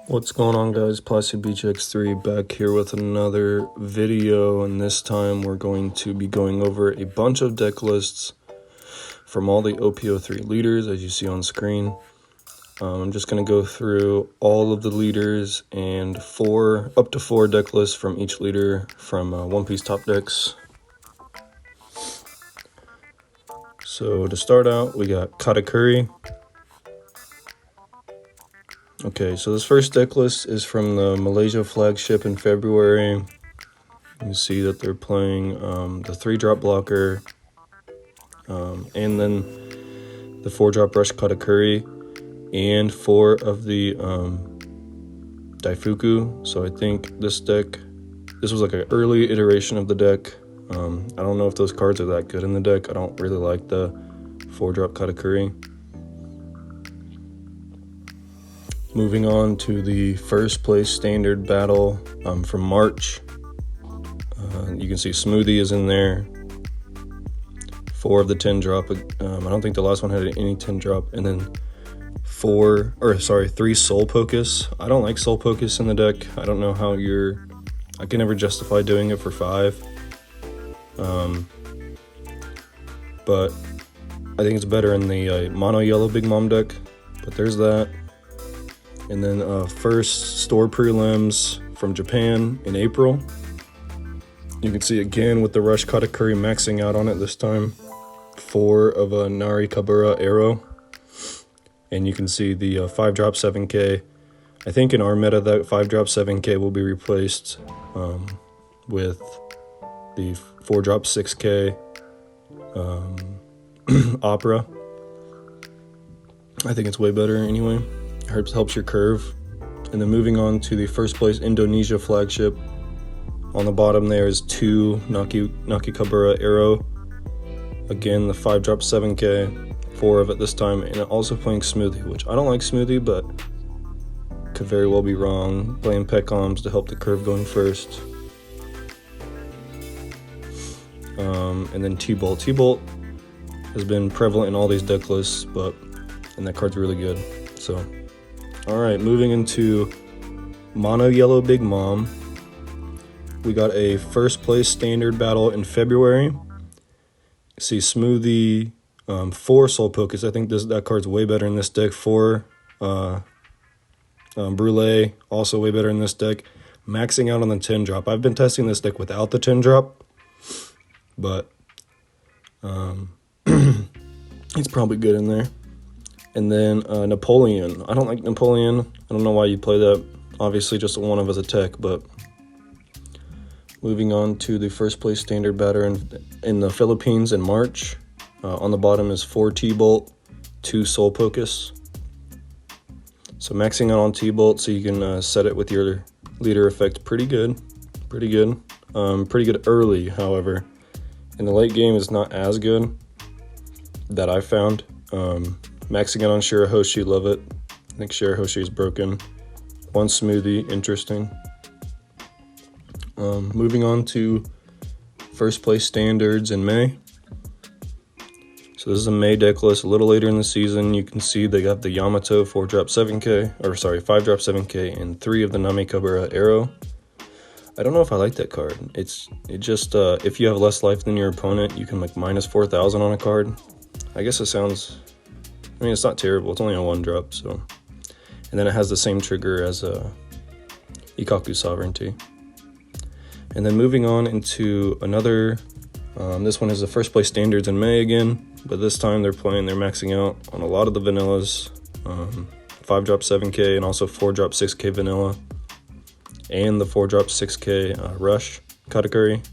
What's going on, guys? Plastic Beach X3 back here with another video, and this time we're going to be going over a bunch of deck lists from all the OP-03 leaders, as you see on screen. I'm just going to go through all of the leaders and up to four deck lists from each leader from One Piece Top Decks. So to start out, we got Katakuri. Okay, so this first deck list is from the Malaysia flagship in February. You can see that they're playing the 3-drop blocker, and then the 4-drop rush Katakuri, and 4 of the Daifuku. So I think this was like an early iteration of the deck. I don't know if those cards are that good in the deck. I don't really like the 4-drop Katakuri. Moving on to the first place standard battle from March. You can see Smoothie is in there. 4 of the 10-drop. I don't think the last one had any 10-drop. And then 3 Soul Pocus. I don't like Soul Pocus in the deck. I don't know how I can never justify doing it for 5. But I think it's better in the mono yellow Big Mom deck. But there's that. And then first store prelims from Japan in April. You can see again with the Rush Katakuri maxing out on it this time. 4 of a Nari Kabura Arrow. And you can see the 5-drop 7K. I think in our meta that 5-drop 7K will be replaced with the 4-drop 6K Opera. I think it's way better anyway. Helps your curve. And then moving on to the first place Indonesia flagship. On the bottom there is 2 Naki Kabura Arrow. Again, the 5-drop 7K, 4 of it this time, and also playing Smoothie, which I don't like Smoothie, but could very well be wrong. Playing Pecoms to help the curve going first. And then T-Bolt. T-Bolt has been prevalent in all these deck lists, and that card's really good. So, alright, moving into Mono Yellow Big Mom. We got a first place standard battle in February. See Smoothie, 4 Soul Pocus. I think that card's way better in this deck. 4 Brûlée, also way better in this deck. Maxing out on the 10-drop. I've been testing this deck without the 10-drop, but it's probably good in there. And then Napoleon. I don't like Napoleon. I don't know why you play that. Obviously just one of as a tech, but moving on to the first place standard batter in the Philippines in March. On the bottom is 4 T-Bolt, 2 Soul Pocus. So maxing out on T-Bolt so you can set it with your leader effect pretty good. Pretty good early, however. In the late game is not as good that I found. Maxing out on Shirahoshi, love it. I think Shirahoshi is broken. 1 Smoothie, interesting. Moving on to first place standards in May. So this is a May deck list. A little later in the season, you can see they got the Yamato 4-drop 7K, 5-drop 7K, and 3 of the Nami Kabura Arrow. I don't know if I like that card. It just if you have less life than your opponent, you can like minus 4,000 on a card. I guess it's not terrible. It's only a 1-drop, so. And then it has the same trigger as Ikaku Sovereignty. And then moving on into another, this one is the first place standards in May again, but this time they're maxing out on a lot of the vanillas. 5-drop 7K and also 4-drop 6K vanilla. And the 4-drop 6K rush Katakuri.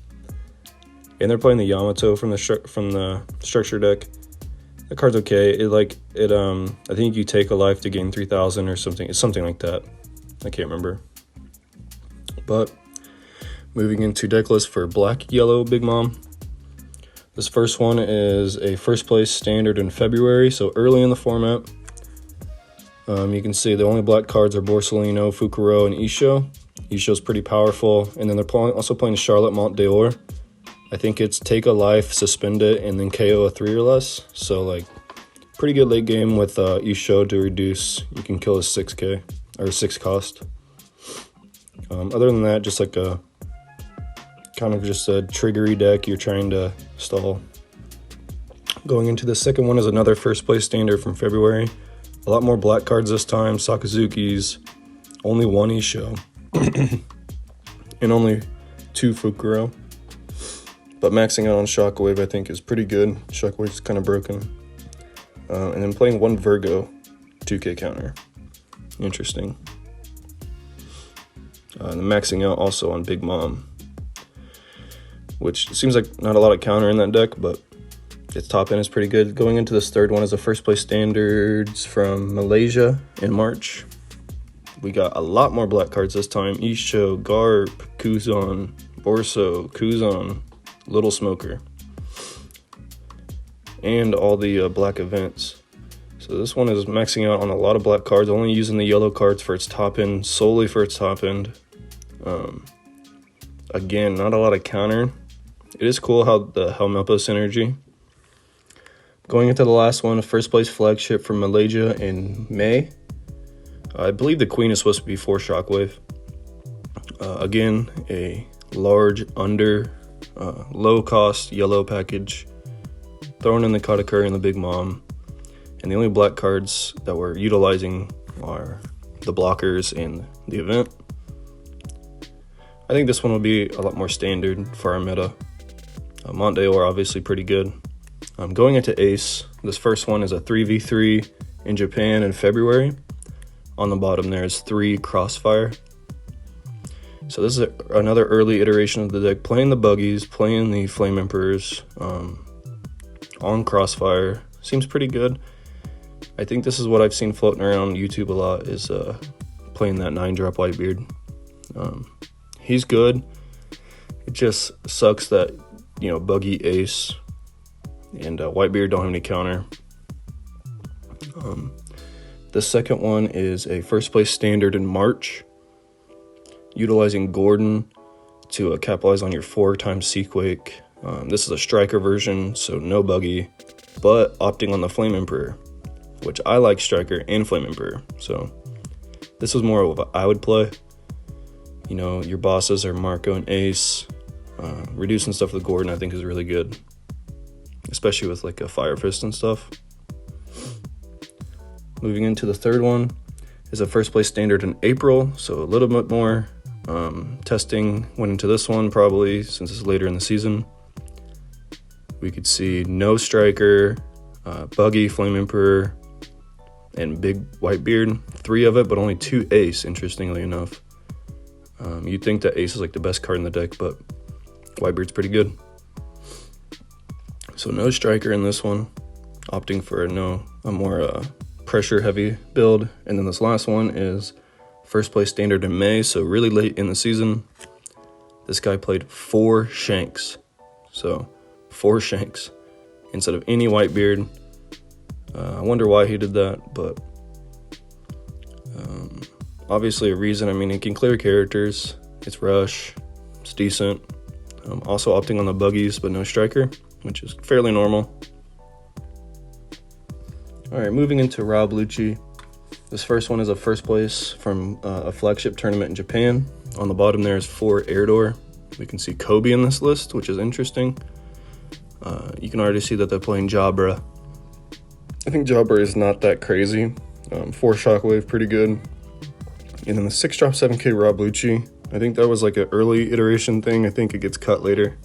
And they're playing the Yamato from the structure deck. The card's okay. I think you take a life to gain 3,000 or something. It's something like that. I can't remember. But moving into deck list for Black Yellow Big Mom. This first one is a first place standard in February, so early in the format. You can see the only black cards are Borsalino, Fukuro, and Isho. Isho's pretty powerful. And then they're also playing Charlotte Mont d'Or. I think it's take a life, suspend it, and then KO a 3 or less. So, pretty good late game with Isho to reduce. You can kill a 6K. or 6 cost. Other than that, just like a kind of just a triggery deck you're trying to stall. Going into the second one is another first place standard from February. A lot more black cards this time, Sakazuki's, only 1 Isho, and only 2 Fukuro. But maxing out on Shockwave I think is pretty good. Shockwave's kind of broken. And then playing 1 Virgo 2K counter. Interesting. And maxing out also on Big Mom, which seems like not a lot of counter in that deck, but its top end is pretty good. Going into this third one is the first place standards from Malaysia in March. We got a lot more black cards this time. Isho, Garp, Kuzan, Borso, Kuzan, Little Smoker, and all the black events. So this one is maxing out on a lot of black cards, only using the yellow cards for its top end, solely for its top end. Again, not a lot of counter. It is cool how the Helmelpo synergy. Going into the last one, first place flagship from Malaysia in May. I believe the Queen is supposed to be 4 Shockwave. Again, a large low cost yellow package. Throwing in the Katakuri and the Big Mom. And the only black cards that we're utilizing are the blockers and the event. I think this one will be a lot more standard for our meta. Monte are obviously pretty good. Going into Ace, this first one is a 3v3 in Japan in February. On the bottom there is 3 Crossfire. So this is another early iteration of the deck, playing the buggies, playing the Flame Emperors on Crossfire. Seems pretty good. I think this is what I've seen floating around YouTube a lot, is playing that 9-drop Whitebeard. He's good. It just sucks that, Buggy, Ace, and Whitebeard don't have any counter. The second one is a first place standard in March, utilizing Gordon to capitalize on your 4x Seaquake. This is a striker version, so no buggy, but opting on the Flame Emperor, which I like striker and Flame Emperor. So this was more of what I would play. Your bosses are Marco and Ace. Reducing stuff with Gordon I think is really good, especially with like a Fire Fist and stuff. Moving into the third one is a first place standard in April, so a little bit more testing went into this one probably since it's later in the season. We could see no striker, buggy, Flame Emperor, and big Whitebeard. 3 of it, but only 2 Ace, interestingly enough. You'd think that Ace is like the best card in the deck, but Whitebeard's pretty good. So no striker in this one, opting for a more pressure heavy build. And then this last one is first place standard in May, so really late in the season. This guy played 4 Shanks. So 4 Shanks instead of any Whitebeard. I wonder why he did that, but obviously a reason. I mean, he can clear characters. It's rush. It's decent. Also opting on the buggies, but no striker, which is fairly normal. All right, moving into Rob Lucci. This first one is a first place from a flagship tournament in Japan. On the bottom there is 4 Erdor. We can see Kobe in this list, which is interesting. You can already see that they're playing Jabra. I think Jabra is not that crazy. 4 Shockwave, pretty good. And then the 6-drop 7K Rob Lucci. I think that was like an early iteration thing. I think it gets cut later.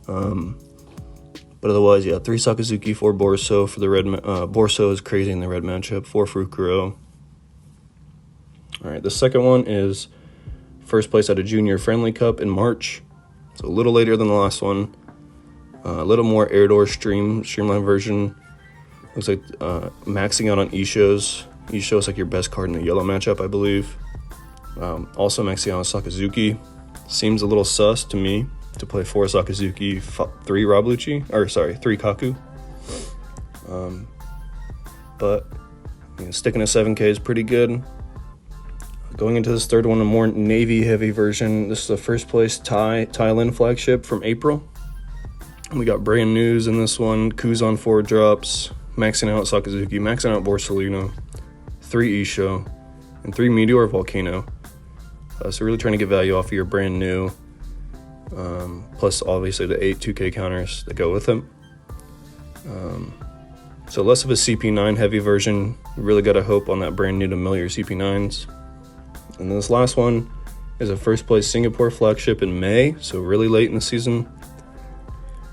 But otherwise, yeah, 3 Sakazuki, 4 Borso for the red. Borso is crazy in the red matchup. 4 Fukuro. All right, the second one is first place at a Junior Friendly Cup in March. So a little later than the last one. A little more Erdor streamline version. Looks like maxing out on Isho's. Isho is like your best card in the yellow matchup, I believe. Also maxing out on Sakazuki. Seems a little sus to me to play 4 Sakazuki, 3 Rob Lucci, or sorry, 3 Kaku. But sticking to 7K is pretty good. Going into this third one, a more navy heavy version. This is the first place Thailand flagship from April. We got brand news in this one. Kuzan 4 drops, maxing out Sakazuki, maxing out Borsalino, 3 Isho, and 3 Meteor Volcano. So really trying to get value off of your brand new, plus obviously the 8 2K counters that go with them. So less of a CP9 heavy version. You really got to hope on that brand new to mill your CP9s. And this last one is a first place Singapore flagship in May, so really late in the season.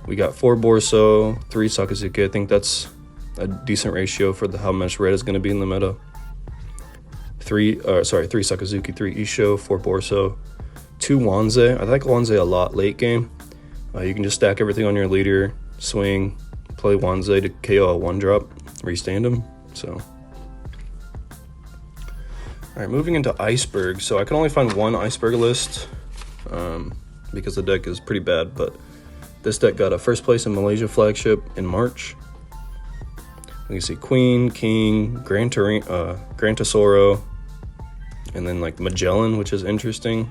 We got 4 Borso, 3 Sakazuki. I think that's a decent ratio for how much red is going to be in the meta. 3 Sakazuki, 3 Isho, 4 Borso, 2 Wanze. I like Wanze a lot late game. You can just stack everything on your leader, swing, play Wanze to KO a 1-drop, restand him. So, alright, moving into Iceberg. So I can only find one Iceberg list because the deck is pretty bad, but this deck got a first place in Malaysia flagship in March. You can see Queen, King, Gran Tesoro, and then like Magellan, which is interesting.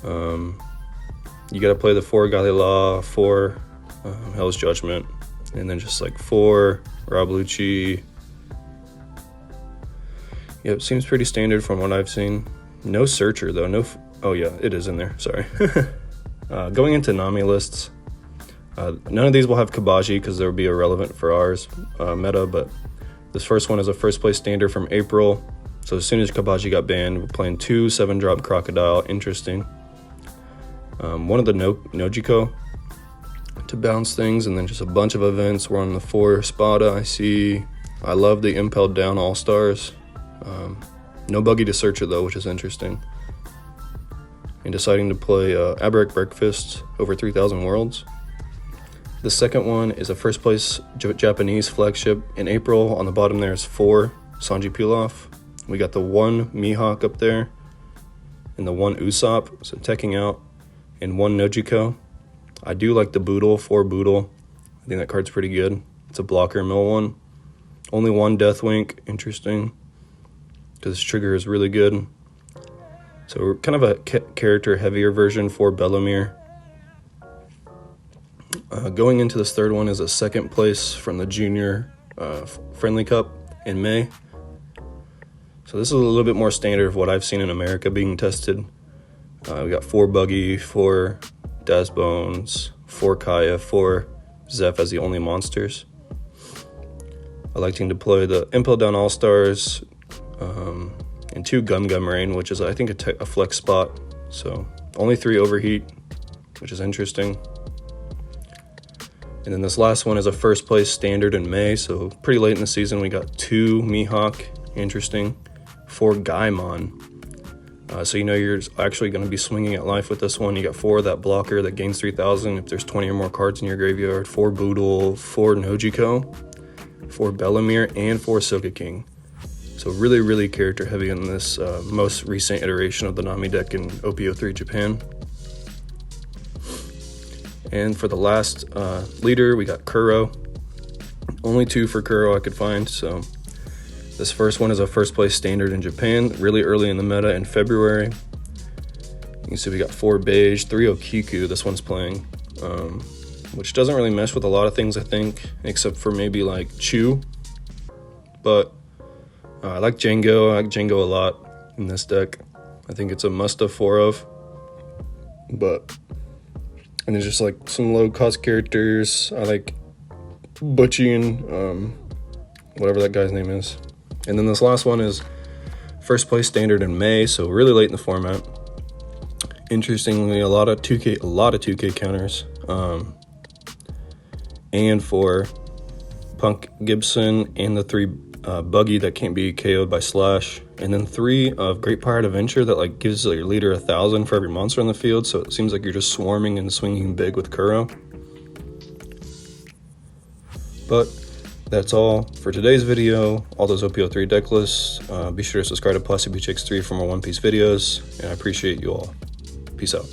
You got to play the 4 Galila, 4 Hell's Judgment, and then just like 4 Rob Lucci. Yep, seems pretty standard from what I've seen. No Searcher though. Oh yeah, it is in there. Sorry. Going into Nami lists, none of these will have Kabaji because they would be irrelevant for ours meta, but this first one is a first place standard from April. So as soon as Kabaji got banned, we're playing 2 7-drop Crocodile. Interesting. One of the Nojiko to bounce things, and then just a bunch of events. We're on the 4 Spada. I love the Impelled Down All-Stars. No Buggy to Searcher though, which is interesting. And deciding to play Aberrac Breakfast over 3,000 Worlds. The second one is a first place Japanese flagship in April. On the bottom there is 4 Sanji Pilaf. We got the 1 Mihawk up there, and the 1 Usopp, so teching out, and 1 Nojiko. I do like the Boodle, 4 Boodle. I think that card's pretty good. It's a blocker mill one. Only 1 Deathwink, interesting, because this trigger is really good. So we're kind of a character heavier version for Bellamere. Going into this third one is a second place from the Junior Friendly Cup in May. So this is a little bit more standard of what I've seen in America being tested. We got 4 Buggy, 4 Dazbones, 4 Kaya, 4 Zeph as the only monsters. Electing to play the Impel Down All-Stars, and 2 Gum Gum Rain, which is I think a flex spot. So only 3 Overheat, which is interesting. And then this last one is a first place standard in May, so pretty late in the season. We got 2 Mihawk, interesting, 4 Gaimon. So you know you're actually going to be swinging at life with this one. You got 4 that blocker that gains 3,000 if there's 20 or more cards in your graveyard, 4 Boodle, 4 Nojiko, 4 Bellamere, and 4 Soka King. So really, really character heavy in this most recent iteration of the Nami deck in OP-03 Japan. And for the last leader, we got Kuro. Only 2 for Kuro I could find, so this first one is a first place standard in Japan, really early in the meta in February. You can see we got 4 Beige, 3 Okiku this one's playing, which doesn't really mesh with a lot of things, I think, except for maybe like Chu. But I like Django. I like Django a lot in this deck. I think it's a must-have 4 of. And there's just like some low-cost characters. I like Butchie and whatever that guy's name is. And then this last one is first place standard in May, so really late in the format. Interestingly, a lot of 2K counters. And for Punk Gibson and the 3 Buggy that can't be KO'd by Slash, and then 3 of Great Pirate Adventure that like gives your leader 1,000 for every monster on the field, so it seems like you're just swarming and swinging big with Kuro. But that's all for today's video. All those OP-03 deck lists. Be sure to subscribe to PlastyBeachX3 for more One Piece videos, and I appreciate you all. Peace out.